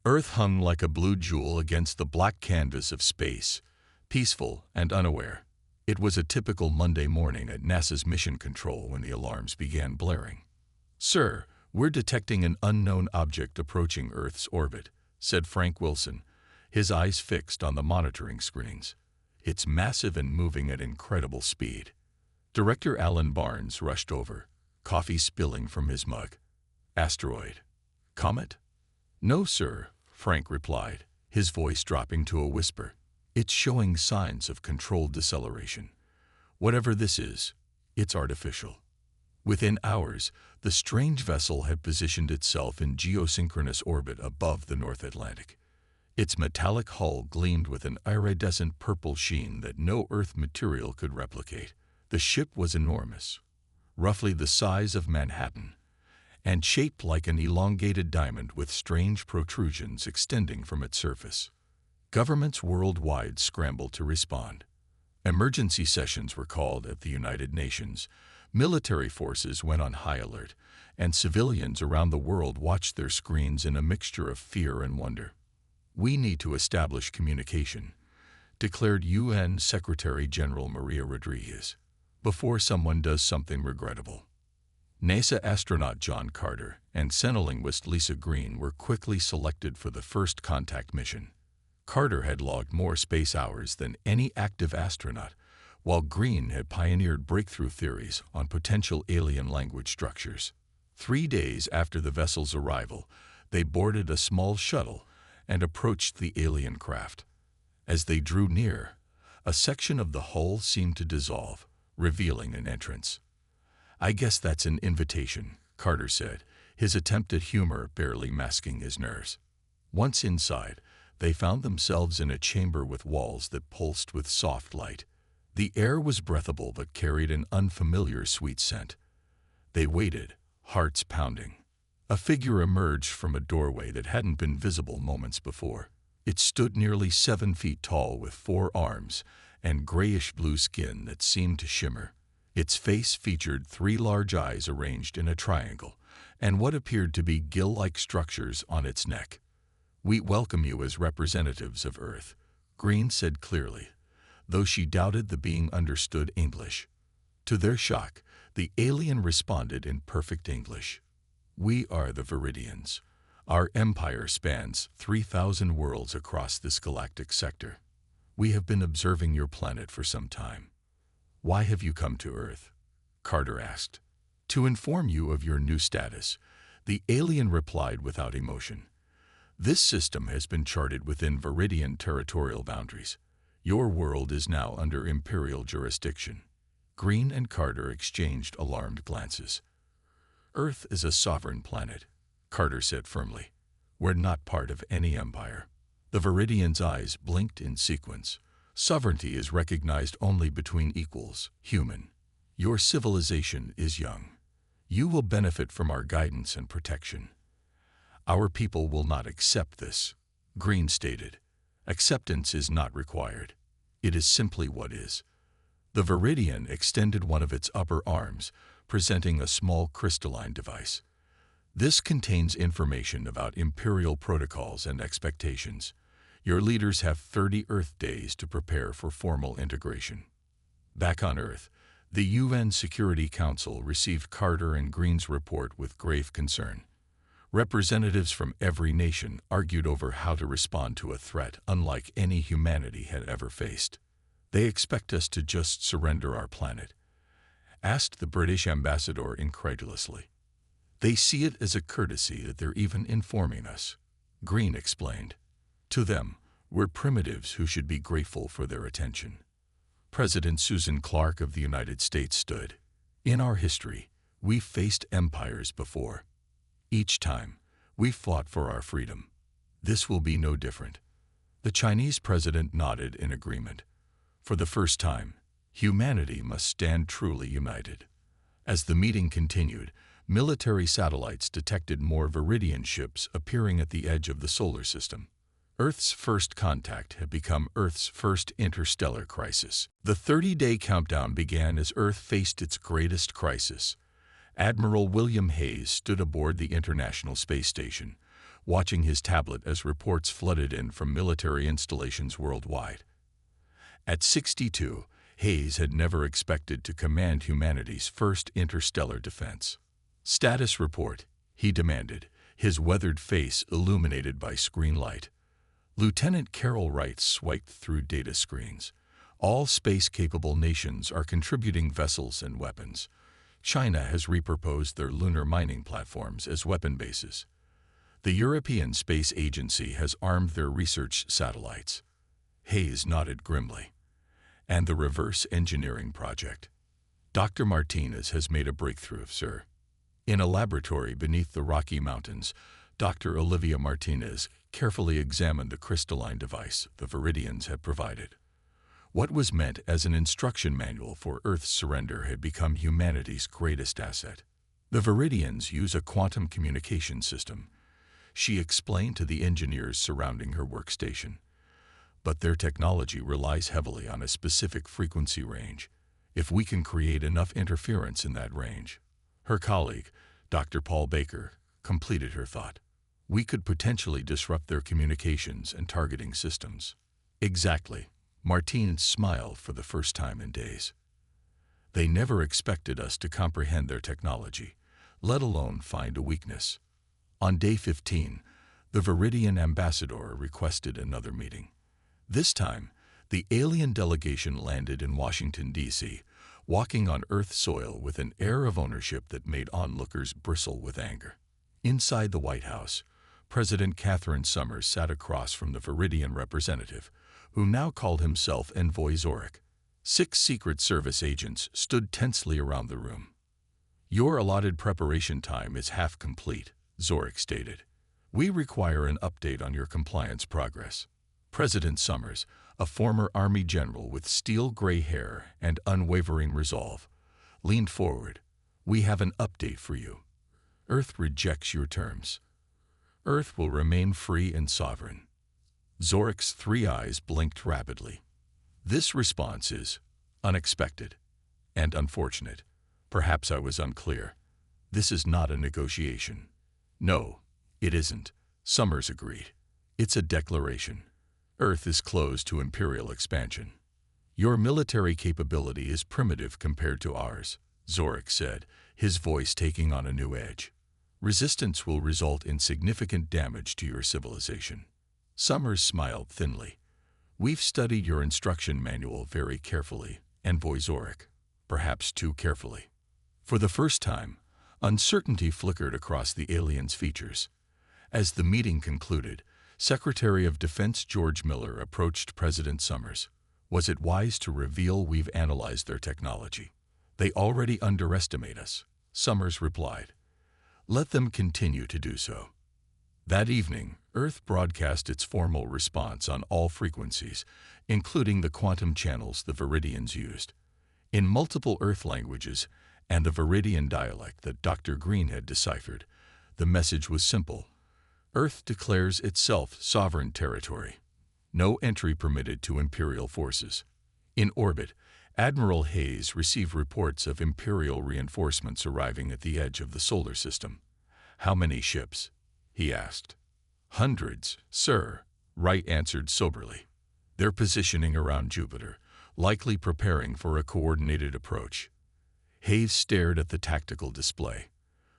Earth hung like a blue jewel against the black canvas of space, peaceful and unaware. It was a typical Monday morning at NASA's Mission Control when the alarms began blaring. "Sir, we're detecting an unknown object approaching Earth's orbit," said Frank Wilson, his eyes fixed on the monitoring screens. "It's massive and moving at incredible speed." Director Alan Barnes rushed over, coffee spilling from his mug. "Asteroid? Comet?" "No, sir," Frank replied, his voice dropping to a whisper. "It's showing signs of controlled deceleration. Whatever this is, it's artificial." Within hours, the strange vessel had positioned itself in geosynchronous orbit above the North Atlantic. Its metallic hull gleamed with an iridescent purple sheen that no Earth material could replicate. The ship was enormous, roughly the size of Manhattan, and shaped like an elongated diamond with strange protrusions extending from its surface. Governments worldwide scrambled to respond. Emergency sessions were called at the United Nations, military forces went on high alert, and civilians around the world watched their screens in a mixture of fear and wonder. "We need to establish communication," declared UN Secretary-General Maria Rodriguez, "before someone does something regrettable." NASA astronaut John Carter and Senolinguist Lisa Green were quickly selected for the first contact mission. Carter had logged more space hours than any active astronaut, while Green had pioneered breakthrough theories on potential alien language structures. 3 days after the vessel's arrival, they boarded a small shuttle and approached the alien craft. As they drew near, a section of the hull seemed to dissolve, revealing an entrance. "I guess that's an invitation," Carter said, his attempt at humor barely masking his nerves. Once inside, they found themselves in a chamber with walls that pulsed with soft light. The air was breathable but carried an unfamiliar sweet scent. They waited, hearts pounding. A figure emerged from a doorway that hadn't been visible moments before. It stood nearly 7 feet tall with 4 arms and grayish-blue skin that seemed to shimmer. Its face featured 3 large eyes arranged in a triangle and what appeared to be gill-like structures on its neck. "We welcome you as representatives of Earth," Green said clearly, though she doubted the being understood English. To their shock, the alien responded in perfect English. "We are the Viridians. Our empire spans 3,000 worlds across this galactic sector. We have been observing your planet for some time." "Why have you come to Earth?" Carter asked. "To inform you of your new status," the alien replied without emotion. "This system has been charted within Viridian territorial boundaries. Your world is now under Imperial jurisdiction." Green and Carter exchanged alarmed glances. "Earth is a sovereign planet," Carter said firmly. "We're not part of any empire." The Viridian's eyes blinked in sequence. "Sovereignty is recognized only between equals, human. Your civilization is young. You will benefit from our guidance and protection." "Our people will not accept this," Green stated. "Acceptance is not required. It is simply what is." The Viridian extended one of its upper arms, presenting a small crystalline device. "This contains information about Imperial protocols and expectations. Your leaders have 30 Earth days to prepare for formal integration." Back on Earth, the UN Security Council received Carter and Green's report with grave concern. Representatives from every nation argued over how to respond to a threat unlike any humanity had ever faced. "They expect us to just surrender our planet?" asked the British ambassador incredulously. "They see it as a courtesy that they're even informing us," Green explained. "To them, we're primitives who should be grateful for their attention." President Susan Clark of the United States stood. "In our history, we've faced empires before. Each time, we fought for our freedom. This will be no different." The Chinese president nodded in agreement. For the first time, humanity must stand truly united. As the meeting continued, military satellites detected more Viridian ships appearing at the edge of the solar system. Earth's first contact had become Earth's first interstellar crisis. The 30-day countdown began as Earth faced its greatest crisis. Admiral William Hayes stood aboard the International Space Station, watching his tablet as reports flooded in from military installations worldwide. At 62, Hayes had never expected to command humanity's first interstellar defense. "Status report," he demanded, his weathered face illuminated by screen light. Lieutenant Carroll Wright swiped through data screens. "All space-capable nations are contributing vessels and weapons. China has repurposed their lunar mining platforms as weapon bases. The European Space Agency has armed their research satellites." Hayes nodded grimly. "And the reverse engineering project. Dr. Martinez has made a breakthrough, sir." In a laboratory beneath the Rocky Mountains, Dr. Olivia Martinez carefully examined the crystalline device the Viridians had provided. What was meant as an instruction manual for Earth's surrender had become humanity's greatest asset. "The Viridians use a quantum communication system," she explained to the engineers surrounding her workstation. "But their technology relies heavily on a specific frequency range. If we can create enough interference in that range," her colleague, Dr. Paul Baker, completed her thought, "we could potentially disrupt their communications and targeting systems." "Exactly." Martine smiled for the first time in days. "They never expected us to comprehend their technology, let alone find a weakness." On day 15, the Viridian ambassador requested another meeting. This time, the alien delegation landed in Washington, D.C., walking on Earth soil with an air of ownership that made onlookers bristle with anger. Inside the White House, President Catherine Summers sat across from the Viridian representative, who now called himself Envoy Zorik. 6 Secret Service agents stood tensely around the room. "Your allotted preparation time is half complete," Zorik stated. "We require an update on your compliance progress." President Summers, a former Army general with steel-gray hair and unwavering resolve, leaned forward. "We have an update for you. Earth rejects your terms. Earth will remain free and sovereign." Zorik's 3 eyes blinked rapidly. "This response is unexpected and unfortunate. Perhaps I was unclear. This is not a negotiation." "No, it isn't," Summers agreed. "It's a declaration. Earth is closed to imperial expansion. Your military capability is primitive compared to ours," Zorik said, his voice taking on a new edge. "Resistance will result in significant damage to your civilization." Summers smiled thinly. "We've studied your instruction manual very carefully, Envoy Zorik, perhaps too carefully." For the first time, uncertainty flickered across the alien's features. As the meeting concluded, Secretary of Defense George Miller approached President Summers. "Was it wise to reveal we've analyzed their technology?" "They already underestimate us," Summers replied. "Let them continue to do so." That evening, Earth broadcast its formal response on all frequencies, including the quantum channels the Viridians used. In multiple Earth languages and the Viridian dialect that Dr. Green had deciphered, the message was simple. Earth declares itself sovereign territory. No entry permitted to Imperial forces. In orbit, Admiral Hayes received reports of Imperial reinforcements arriving at the edge of the solar system. "How many ships?" he asked. "Hundreds, sir," Wright answered soberly. "They're positioning around Jupiter, likely preparing for a coordinated approach." Hayes stared at the tactical display.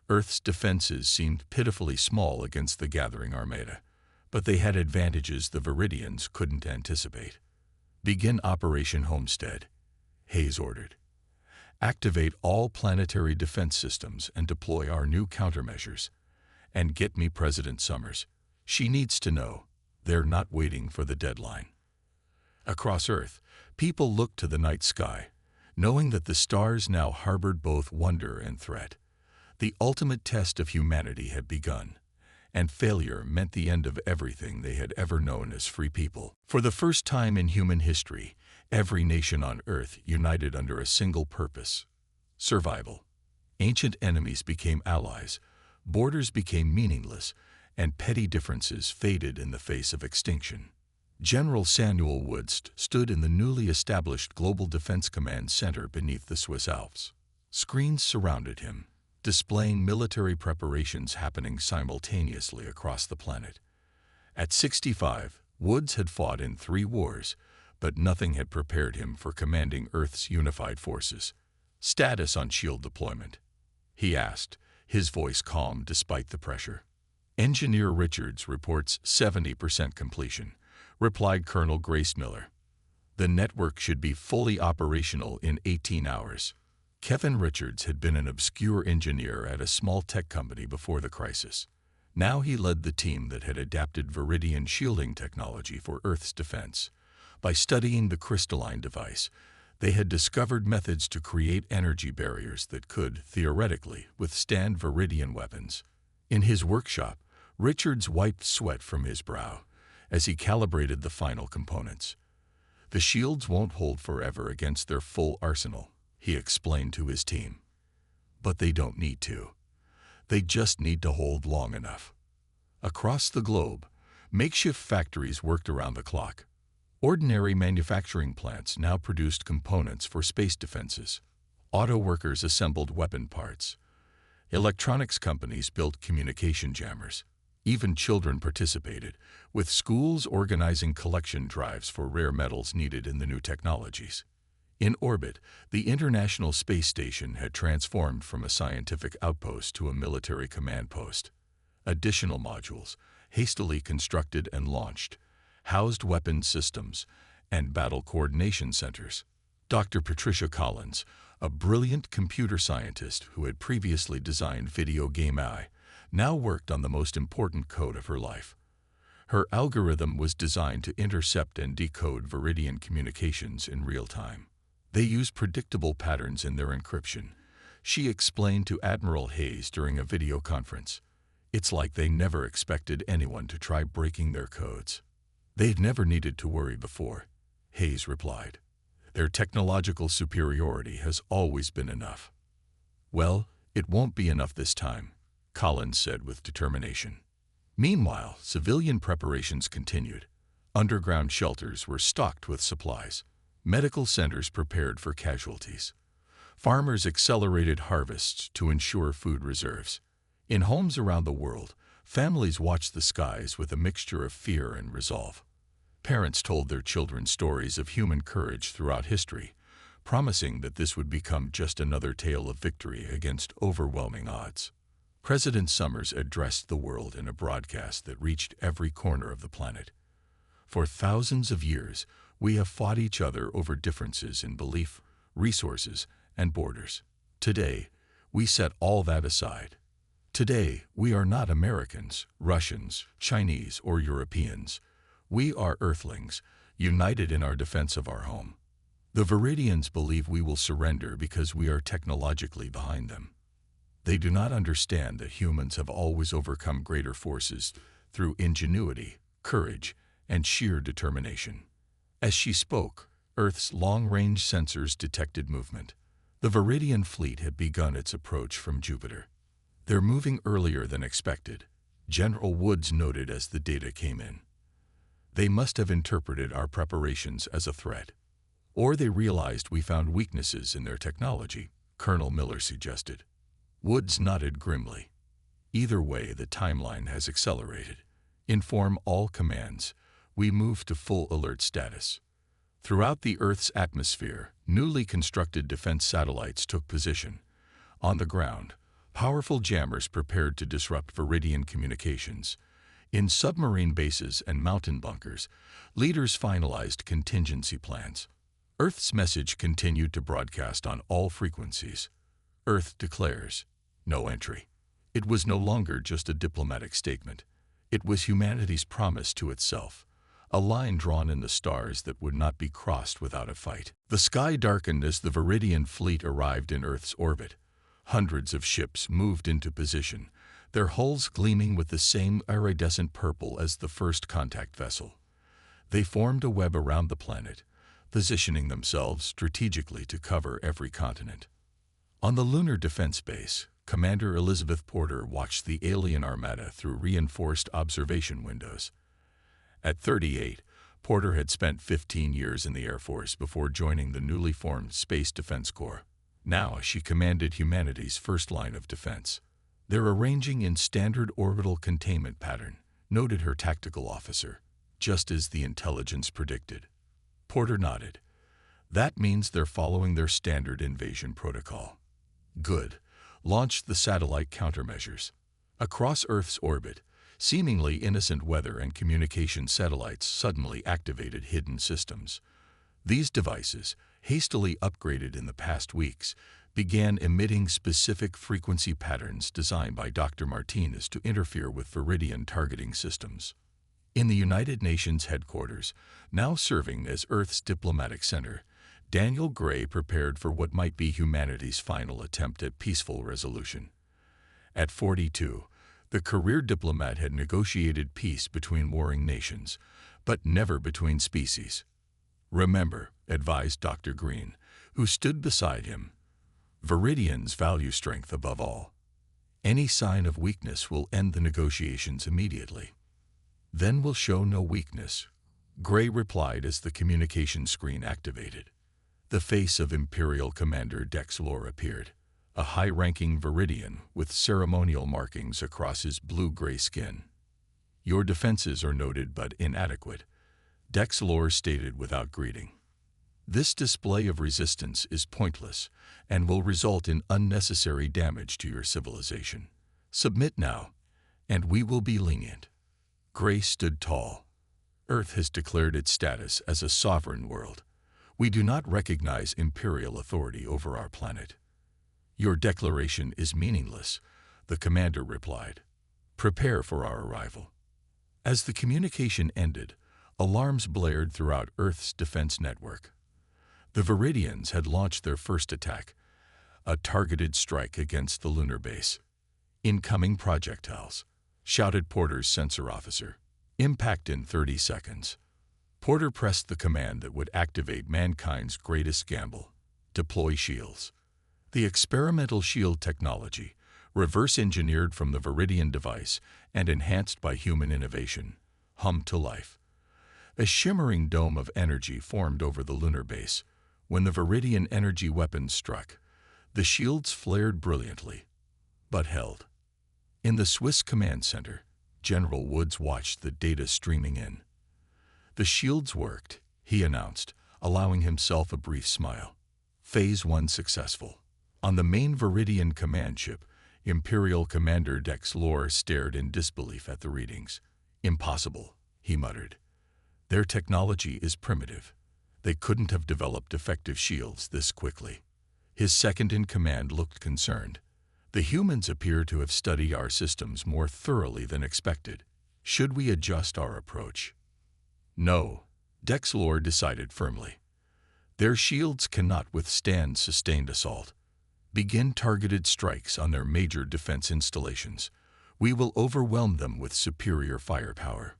Earth's defenses seemed pitifully small against the gathering armada, but they had advantages the Viridians couldn't anticipate. "Begin Operation Homestead," Hayes ordered. "Activate all planetary defense systems and deploy our new countermeasures. And get me President Summers. She needs to know. They're not waiting for the deadline." Across Earth, people looked to the night sky, knowing that the stars now harbored both wonder and threat. The ultimate test of humanity had begun, and failure meant the end of everything they had ever known as free people. For the first time in human history, every nation on Earth united under a single purpose: survival. Ancient enemies became allies, borders became meaningless, and petty differences faded in the face of extinction. General Samuel Woods stood in the newly established Global Defense Command Center beneath the Swiss Alps. Screens surrounded him. displaying military preparations happening simultaneously across the planet. At 65, Woods had fought in 3 wars, but nothing had prepared him for commanding Earth's unified forces. "Status on shield deployment?" he asked, his voice calm despite the pressure. "Engineer Richards reports 70% completion," replied Colonel Grace Miller. "The network should be fully operational in 18 hours. Kevin Richards had been an obscure engineer at a small tech company before the crisis. Now he led the team that had adapted Viridian shielding technology for Earth's defense. By studying the crystalline device, they had discovered methods to create energy barriers that could, theoretically, withstand Viridian weapons. In his workshop, Richards wiped sweat from his brow as he calibrated the final components. "The shields won't hold forever against their full arsenal," he explained to his team. "But they don't need to. They just need to hold long enough." Across the globe, makeshift factories worked around the clock. Ordinary manufacturing plants now produced components for space defenses. Auto workers assembled weapon parts. Electronics companies built communication jammers. Even children participated, with schools organizing collection drives for rare metals needed in the new technologies. In orbit, the International Space Station had transformed from a scientific outpost to a military command post. Additional modules, hastily constructed and launched, housed weapons systems and battle coordination centers. Dr. Patricia Collins, a brilliant computer scientist who had previously designed video game AI, now worked on the most important code of her life. Her algorithm was designed to intercept and decode Viridian communications in real time. They use predictable patterns in their encryption, she explained to Admiral Hayes during a video conference. "It's like they never expected anyone to try breaking their codes." "They've never needed to worry before," Hayes replied. "Their technological superiority has always been enough." "Well, it won't be enough this time," Collins said with determination. Meanwhile, civilian preparations continued. Underground shelters were stocked with supplies. Medical centers prepared for casualties. Farmers accelerated harvests to ensure food reserves. In homes around the world, families watched the skies with a mixture of fear and resolve. Parents told their children stories of human courage throughout history, promising that this would become just another tale of victory against overwhelming odds. President Summers addressed the world in a broadcast that reached every corner of the planet. "For thousands of years, we have fought each other over differences in belief, resources, and borders. Today, we set all that aside. Today, we are not Americans, Russians, Chinese, or Europeans. We are Earthlings, united in our defense of our home. The Viridians believe we will surrender because we are technologically behind them. They do not understand that humans have always overcome greater forces through ingenuity, courage, and sheer determination." As she spoke, Earth's long-range sensors detected movement. The Viridian fleet had begun its approach from Jupiter. "They're moving earlier than expected," General Woods noted as the data came in. "They must have interpreted our preparations as a threat. Or they realized we found weaknesses in their technology," Colonel Miller suggested. Woods nodded grimly. "Either way, the timeline has accelerated. Inform all commands. We move to full alert status." Throughout the Earth's atmosphere, newly constructed defense satellites took position. On the ground, powerful jammers prepared to disrupt Viridian communications. In submarine bases and mountain bunkers, leaders finalized contingency plans. Earth's message continued to broadcast on all frequencies. "Earth declares no entry." It was no longer just a diplomatic statement. It was humanity's promise to itself, a line drawn in the stars that would not be crossed without a fight. The sky darkened as the Viridian fleet arrived in Earth's orbit. Hundreds of ships moved into position, their hulls gleaming with the same iridescent purple as the first contact vessel. They formed a web around the planet, positioning themselves strategically to cover every continent. On the lunar defense base, Commander Elizabeth Porter watched the alien armada through reinforced observation windows. At 38, Porter had spent 15 years in the Air Force before joining the newly formed Space Defense Corps. Now she commanded humanity's first line of defense. "They're arranging in standard orbital containment pattern," noted her tactical officer, just as the intelligence predicted. Porter nodded. "That means they're following their standard invasion protocol." "Good. Launch the satellite countermeasures." Across Earth's orbit, seemingly innocent weather and communication satellites suddenly activated hidden systems. These devices, hastily upgraded in the past weeks, began emitting specific frequency patterns designed by Dr. Martinez to interfere with Viridian targeting systems. In the United Nations headquarters, now serving as Earth's diplomatic center, Daniel Gray prepared for what might be humanity's final attempt at peaceful resolution. At 42, the career diplomat had negotiated peace between warring nations, but never between species. "Remember," advised Dr. Green, who stood beside him, "Viridians value strength above all. Any sign of weakness will end the negotiations immediately." "Then we'll show no weakness," Gray replied as the communication screen activated. The face of Imperial Commander Dex Lore appeared, a high-ranking Viridian with ceremonial markings across his blue-gray skin. "Your defenses are noted but inadequate," Dex Lore stated without greeting. "This display of resistance is pointless and will result in unnecessary damage to your civilization. Submit now, and we will be lenient." Gray stood tall. "Earth has declared its status as a sovereign world. We do not recognize imperial authority over our planet." "Your declaration is meaningless," the commander replied. "Prepare for our arrival." As the communication ended, alarms blared throughout Earth's defense network. The Viridians had launched their first attack, a targeted strike against the lunar base. "Incoming projectiles," shouted Porter's sensor officer. "Impact in 30 seconds." Porter pressed the command that would activate mankind's greatest gamble: deploy shields. The experimental shield technology, reverse-engineered from the Viridian device and enhanced by human innovation, hummed to life. A shimmering dome of energy formed over the lunar base. When the Viridian energy weapons struck, the shields flared brilliantly, but held. In the Swiss command center, General Woods watched the data streaming in. "The shields worked," he announced, allowing himself a brief smile. "Phase 1 successful." On the main Viridian command ship, Imperial Commander Dex Lore stared in disbelief at the readings. "Impossible," he muttered. "Their technology is primitive. They couldn't have developed effective shields this quickly." His second-in-command looked concerned. "The humans appear to have studied our systems more thoroughly than expected. Should we adjust our approach?" "No," Dex Lore decided firmly. "Their shields cannot withstand sustained assault. Begin targeted strikes on their major defense installations. We will overwhelm them with superior firepower."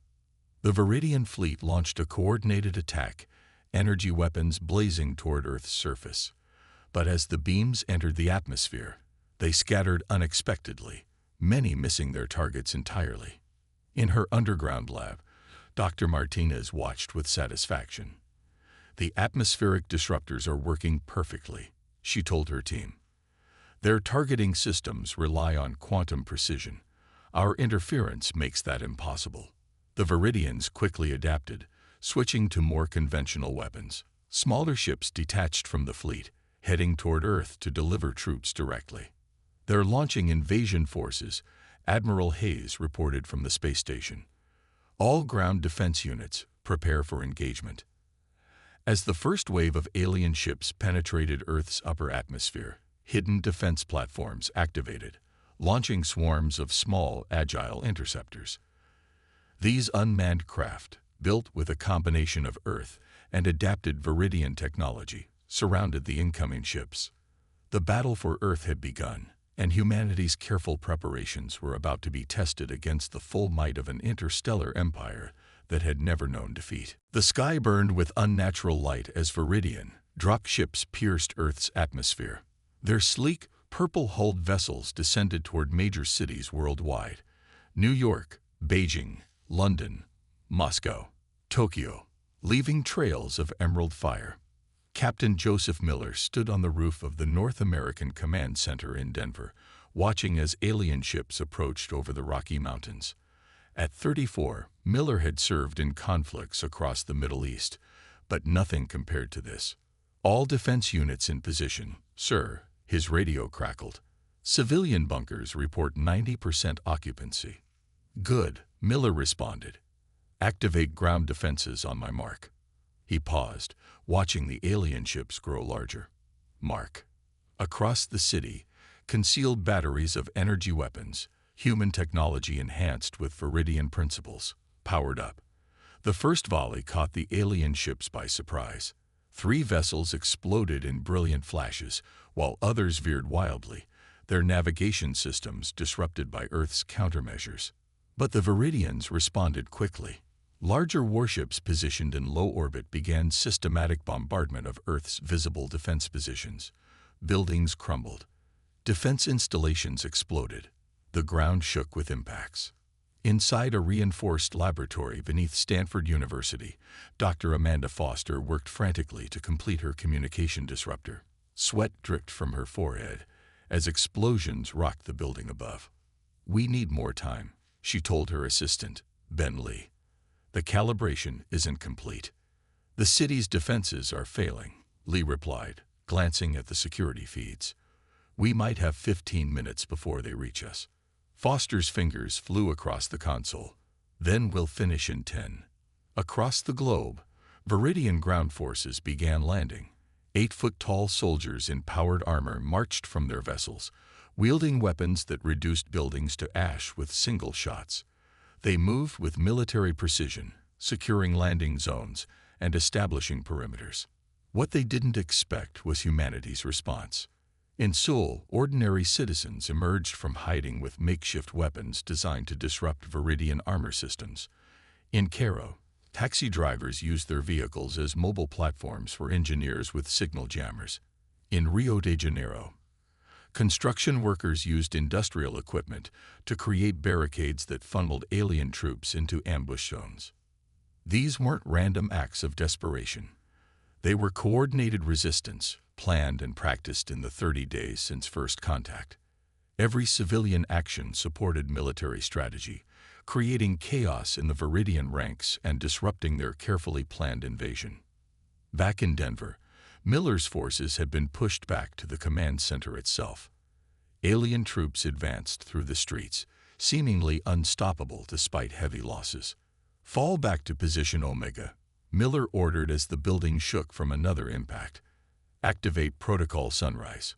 The Viridian fleet launched a coordinated attack, energy weapons blazing toward Earth's surface. But as the beams entered the atmosphere, they scattered unexpectedly, many missing their targets entirely. In her underground lab, Dr. Martinez watched with satisfaction. "The atmospheric disruptors are working perfectly," she told her team. "Their targeting systems rely on quantum precision. Our interference makes that impossible." The Viridians quickly adapted, switching to more conventional weapons. Smaller ships detached from the fleet, heading toward Earth to deliver troops directly. "They're launching invasion forces," Admiral Hayes reported from the space station. "All ground defense units, prepare for engagement." As the first wave of alien ships penetrated Earth's upper atmosphere, hidden defense platforms activated, launching swarms of small, agile interceptors. These unmanned craft, built with a combination of Earth and adapted Viridian technology, surrounded the incoming ships. The battle for Earth had begun, and humanity's careful preparations were about to be tested against the full might of an interstellar empire that had never known defeat. The sky burned with unnatural light as Viridian drop ships pierced Earth's atmosphere. Their sleek, purple-hulled vessels descended toward major cities worldwide: New York, Beijing, London, Moscow, Tokyo, leaving trails of emerald fire. Captain Joseph Miller stood on the roof of the North American Command Center in Denver, watching as alien ships approached over the Rocky Mountains. At 34, Miller had served in conflicts across the Middle East, but nothing compared to this. "All defense units in position, sir," his radio crackled. "Civilian bunkers report 90% occupancy." "Good," Miller responded. "Activate ground defenses on my mark." He paused, watching the alien ships grow larger. Mark. Across the city, concealed batteries of energy weapons, human technology enhanced with Viridian principles, powered up. The first volley caught the alien ships by surprise. 3 vessels exploded in brilliant flashes, while others veered wildly, their navigation systems disrupted by Earth's countermeasures. But the Viridians responded quickly. Larger warships positioned in low orbit began systematic bombardment of Earth's visible defense positions. Buildings crumbled. Defense installations exploded. The ground shook with impacts. Inside a reinforced laboratory beneath Stanford University, Dr. Amanda Foster worked frantically to complete her communication disruptor. Sweat dripped from her forehead as explosions rocked the building above. "We need more time," she told her assistant, Ben Lee. "The calibration isn't complete." "The city's defenses are failing," Lee replied, glancing at the security feeds. "We might have 15 minutes before they reach us." Foster's fingers flew across the console. "Then we'll finish in 10. Across the globe, Viridian ground forces began landing. 8-foot-tall soldiers in powered armor marched from their vessels, wielding weapons that reduced buildings to ash with single shots. They moved with military precision, securing landing zones and establishing perimeters. What they didn't expect was humanity's response. In Seoul, ordinary citizens emerged from hiding with makeshift weapons designed to disrupt Viridian armor systems. In Cairo, taxi drivers used their vehicles as mobile platforms for engineers with signal jammers. In Rio de Janeiro, construction workers used industrial equipment to create barricades that funneled alien troops into ambush zones. These weren't random acts of desperation. They were coordinated resistance, planned and practiced in the 30 days since first contact. Every civilian action supported military strategy, creating chaos in the Viridian ranks and disrupting their carefully planned invasion. Back in Denver, Miller's forces had been pushed back to the command center itself. Alien troops advanced through the streets, seemingly unstoppable despite heavy losses. "Fall back to position Omega," Miller ordered as the building shook from another impact. "Activate Protocol Sunrise."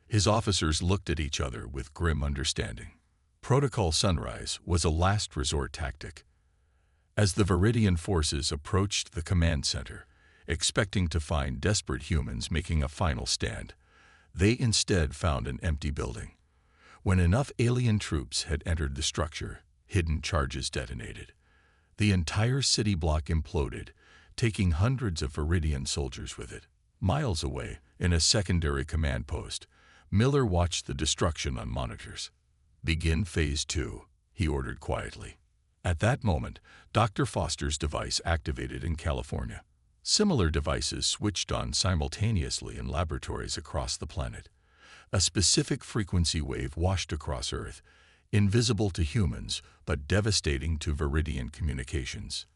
His officers looked at each other with grim understanding. Protocol Sunrise was a last resort tactic. As the Viridian forces approached the command center, expecting to find desperate humans making a final stand, they instead found an empty building. When enough alien troops had entered the structure, hidden charges detonated. The entire city block imploded, taking hundreds of Viridian soldiers with it. Miles away, in a secondary command post, Miller watched the destruction on monitors. "Begin Phase 2, he ordered quietly. At that moment, Dr. Foster's device activated in California. Similar devices switched on simultaneously in laboratories across the planet. A specific frequency wave washed across Earth, invisible to humans but devastating to Viridian communications.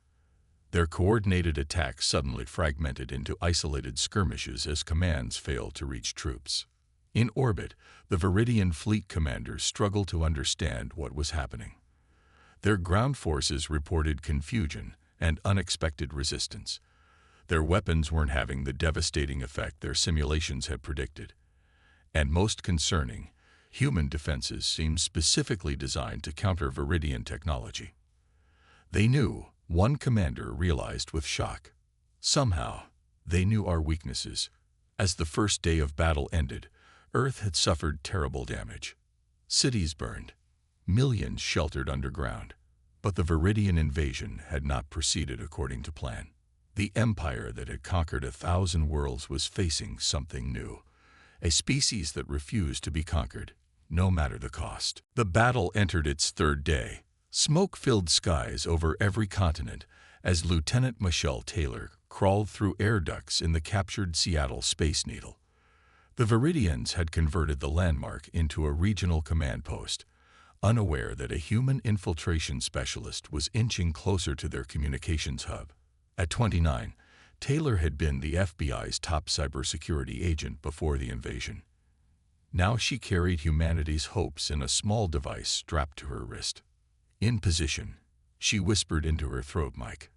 Their coordinated attack suddenly fragmented into isolated skirmishes as commands failed to reach troops. In orbit, the Viridian fleet commanders struggled to understand what was happening. Their ground forces reported confusion and unexpected resistance. Their weapons weren't having the devastating effect their simulations had predicted. And most concerning, human defenses seemed specifically designed to counter Viridian technology. They knew, one commander realized with shock. Somehow, they knew our weaknesses. As the first day of battle ended, Earth had suffered terrible damage. Cities burned. Millions sheltered underground. But the Viridian invasion had not proceeded according to plan. The empire that had conquered 1,000 worlds was facing something new. A species that refused to be conquered, no matter the cost. The battle entered its third day. Smoke filled skies over every continent as Lieutenant Michelle Taylor crawled through air ducts in the captured Seattle Space Needle. The Viridians had converted the landmark into a regional command post, unaware that a human infiltration specialist was inching closer to their communications hub. At 29, Taylor had been the FBI's top cybersecurity agent before the invasion. Now she carried humanity's hopes in a small device strapped to her wrist. In position, she whispered into her throat mic.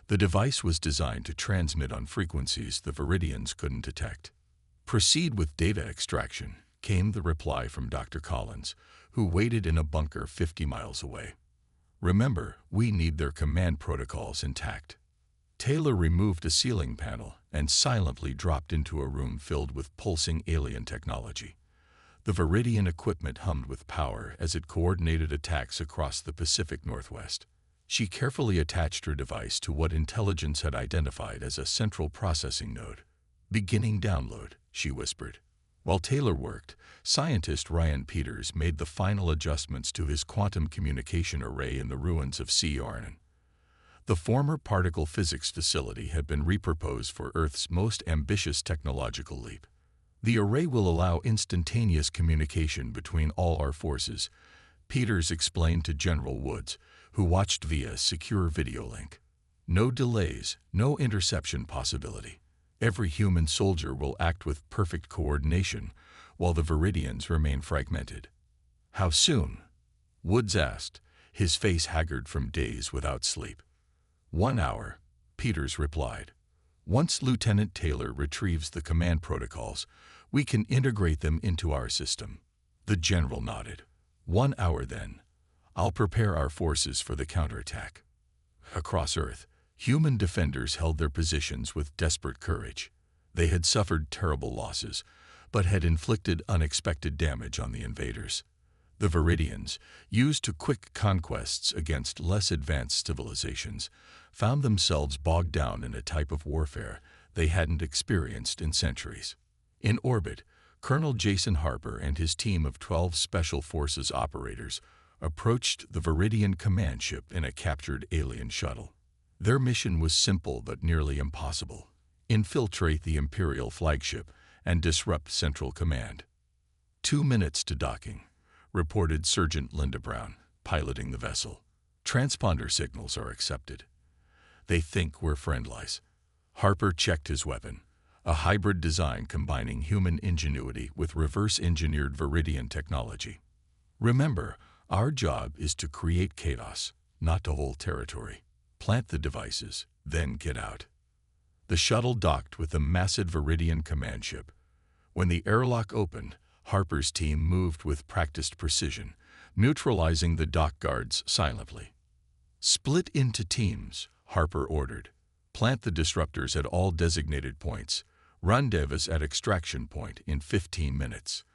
The device was designed to transmit on frequencies the Viridians couldn't detect. "Proceed with data extraction," came the reply from Dr. Collins, who waited in a bunker 50 miles away. "Remember, we need their command protocols intact." Taylor removed a ceiling panel and silently dropped into a room filled with pulsing alien technology. The Viridian equipment hummed with power as it coordinated attacks across the Pacific Northwest. She carefully attached her device to what intelligence had identified as a central processing node. "Beginning download," she whispered. While Taylor worked, scientist Ryan Peters made the final adjustments to his quantum communication array in the ruins of CERN. The former particle physics facility had been repurposed for Earth's most ambitious technological leap. "The array will allow instantaneous communication between all our forces," Peters explained to General Woods, who watched via secure video link. "No delays, no interception possibility. Every human soldier will act with perfect coordination, while the Viridians remain fragmented." "How soon?" Woods asked, his face haggard from days without sleep. "1 hour," Peters replied. "Once Lieutenant Taylor retrieves the command protocols, we can integrate them into our system." The general nodded. "1 hour then. I'll prepare our forces for the counterattack." Across Earth, human defenders held their positions with desperate courage. They had suffered terrible losses, but had inflicted unexpected damage on the invaders. The Viridians, used to quick conquests against less advanced civilizations, found themselves bogged down in a type of warfare they hadn't experienced in centuries. In orbit, Colonel Jason Harper and his team of 12 Special Forces operators approached the Viridian command ship in a captured alien shuttle. Their mission was simple but nearly impossible: infiltrate the Imperial flagship and disrupt Central Command. 2 minutes to docking, reported Sergeant Linda Brown, piloting the vessel. "Transponder signals are accepted. They think we're friendlies." Harper checked his weapon, a hybrid design combining human ingenuity with reverse-engineered Viridian technology. "Remember, our job is to create chaos, not to hold territory. Plant the devices, then get out." The shuttle docked with the massive Viridian command ship. When the airlock opened, Harper's team moved with practiced precision, neutralizing the dock guards silently. "Split into teams," Harper ordered. "Plant the disruptors at all designated points. Rendezvous at extraction point in 15 minutes."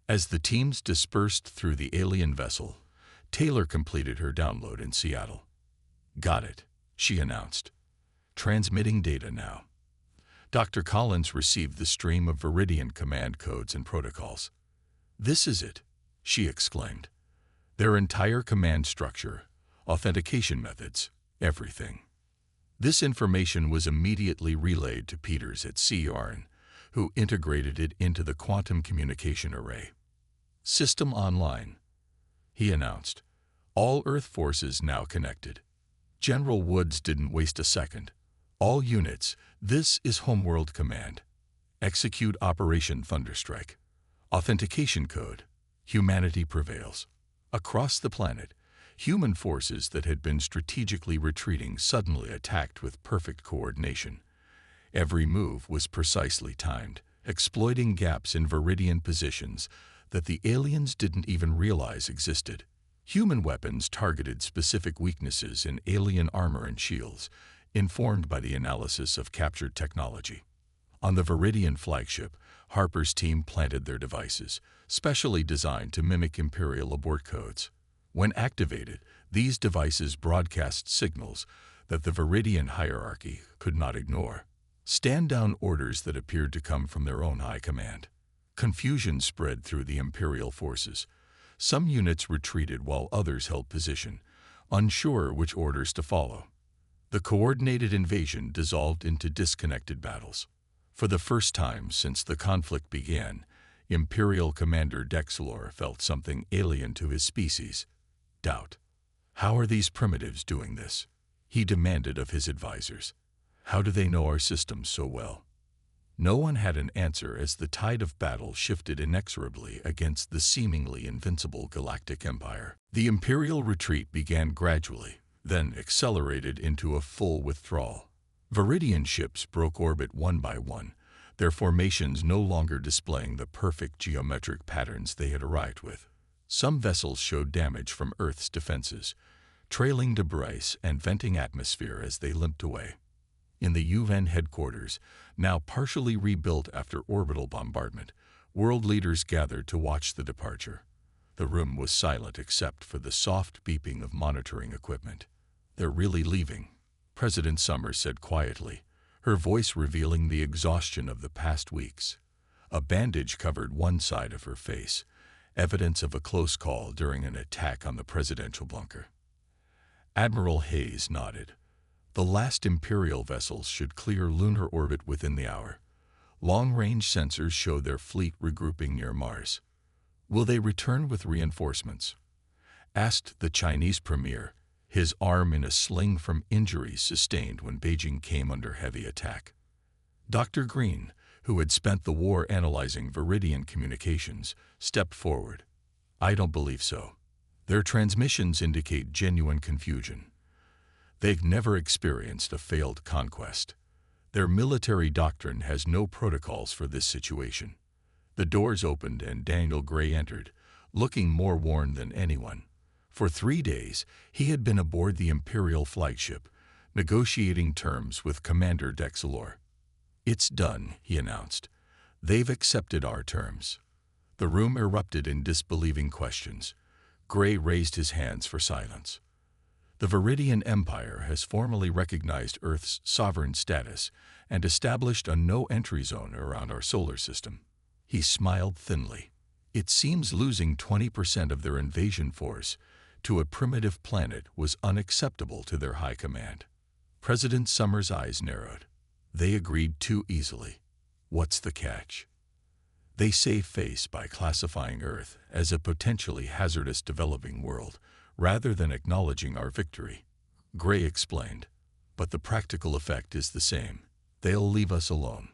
As the teams dispersed through the alien vessel, Taylor completed her download in Seattle. "Got it," she announced. "Transmitting data now." Dr. Collins received the stream of Viridian command codes and protocols. "This is it," she exclaimed. "Their entire command structure, authentication methods, everything." This information was immediately relayed to Peters at CERN, who integrated it into the quantum communication array. "System online," he announced. "All Earth forces now connected." General Woods didn't waste a second. "All units, this is Homeworld Command. Execute Operation Thunderstrike. Authentication code. Humanity prevails." Across the planet, human forces that had been strategically retreating suddenly attacked with perfect coordination. Every move was precisely timed, exploiting gaps in Viridian positions that the aliens didn't even realize existed. Human weapons targeted specific weaknesses in alien armor and shields, informed by the analysis of captured technology. On the Viridian flagship, Harper's team planted their devices, specially designed to mimic Imperial abort codes. When activated, these devices broadcast signals that the Viridian hierarchy could not ignore. Stand-down orders that appeared to come from their own high command. Confusion spread through the Imperial forces. Some units retreated while others held position, unsure which orders to follow. The coordinated invasion dissolved into disconnected battles. For the first time since the conflict began, Imperial Commander Dexlor felt something alien to his species: doubt. How are these primitives doing this? He demanded of his advisors. How do they know our systems so well? No one had an answer as the tide of battle shifted inexorably against the seemingly invincible Galactic Empire. The Imperial retreat began gradually, then accelerated into a full withdrawal. Viridian ships broke orbit one by one, their formations no longer displaying the perfect geometric patterns they had arrived with. Some vessels showed damage from Earth's defenses, trailing debris and venting atmosphere as they limped away. In the UN headquarters, now partially rebuilt after orbital bombardment, world leaders gathered to watch the departure. The room was silent except for the soft beeping of monitoring equipment. "They're really leaving," President Summers said quietly, her voice revealing the exhaustion of the past weeks. A bandage covered one side of her face, evidence of a close call during an attack on the presidential bunker. Admiral Hayes nodded. The last Imperial vessels should clear lunar orbit within the hour. Long-range sensors showed their fleet regrouping near Mars. "Will they return with reinforcements?" asked the Chinese premier, his arm in a sling from injuries sustained when Beijing came under heavy attack. Dr. Green, who had spent the war analyzing Viridian communications, stepped forward. "I don't believe so. Their transmissions indicate genuine confusion. They've never experienced a failed conquest. Their military doctrine has no protocols for this situation." The doors opened and Daniel Gray entered, looking more worn than anyone. For 3 days, he had been aboard the Imperial flagship, negotiating terms with Commander Dexlor. "It's done," he announced. "They've accepted our terms." The room erupted in disbelieving questions. Gray raised his hands for silence. "The Viridian Empire has formally recognized Earth's sovereign status and established a no-entry zone around our solar system." He smiled thinly. "It seems losing 20% of their invasion force to a primitive planet was unacceptable to their high command." President Summers' eyes narrowed. "They agreed too easily. What's the catch?" "They save face by classifying Earth as a potentially hazardous developing world, rather than acknowledging our victory," Gray explained. "But the practical effect is the same. They'll leave us alone."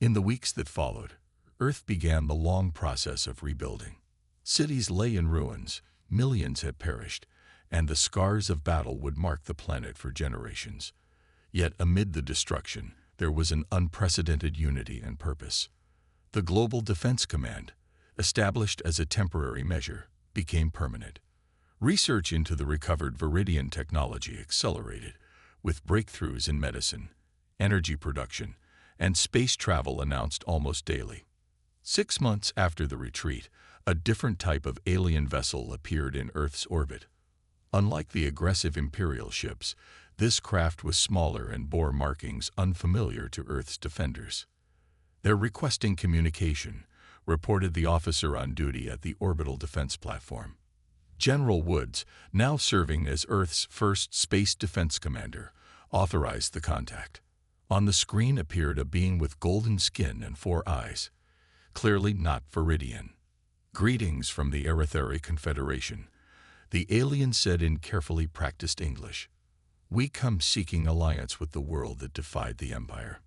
In the weeks that followed, Earth began the long process of rebuilding. Cities lay in ruins, millions had perished, and the scars of battle would mark the planet for generations. Yet amid the destruction, there was an unprecedented unity and purpose. The Global Defense Command, established as a temporary measure, became permanent. Research into the recovered Viridian technology accelerated, with breakthroughs in medicine, energy production, and space travel announced almost daily. 6 months after the retreat, a different type of alien vessel appeared in Earth's orbit. Unlike the aggressive Imperial ships, this craft was smaller and bore markings unfamiliar to Earth's defenders. "They're requesting communication," reported the officer on duty at the orbital defense platform. General Woods, now serving as Earth's first space defense commander, authorized the contact. On the screen appeared a being with golden skin and 4 eyes. Clearly not Viridian. "Greetings from the Erythari Confederation," the alien said in carefully practiced English. "We come seeking alliance with the world that defied the Empire."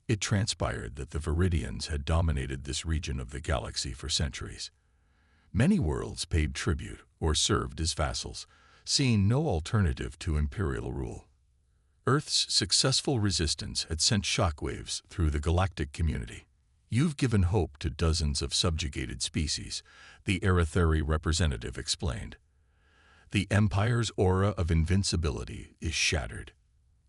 It transpired that the Viridians had dominated this region of the galaxy for centuries. Many worlds paid tribute or served as vassals, seeing no alternative to imperial rule. Earth's successful resistance had sent shockwaves through the galactic community. "You've given hope to dozens of subjugated species," the Erythari representative explained. "The Empire's aura of invincibility is shattered."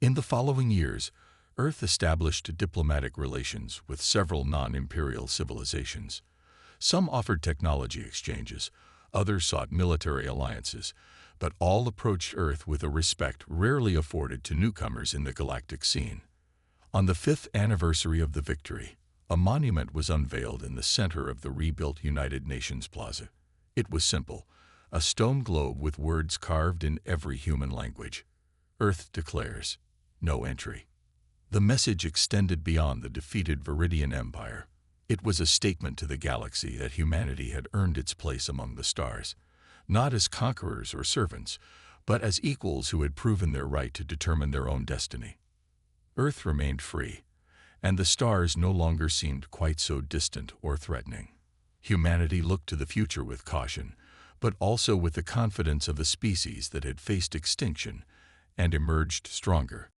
In the following years, Earth established diplomatic relations with several non-imperial civilizations. Some offered technology exchanges, others sought military alliances, but all approached Earth with a respect rarely afforded to newcomers in the galactic scene. On the 5th anniversary of the victory, a monument was unveiled in the center of the rebuilt United Nations Plaza. It was simple, a stone globe with words carved in every human language. "Earth declares." no entry. The message extended beyond the defeated Viridian Empire. It was a statement to the galaxy that humanity had earned its place among the stars, not as conquerors or servants, but as equals who had proven their right to determine their own destiny. Earth remained free, and the stars no longer seemed quite so distant or threatening. Humanity looked to the future with caution, but also with the confidence of a species that had faced extinction and emerged stronger.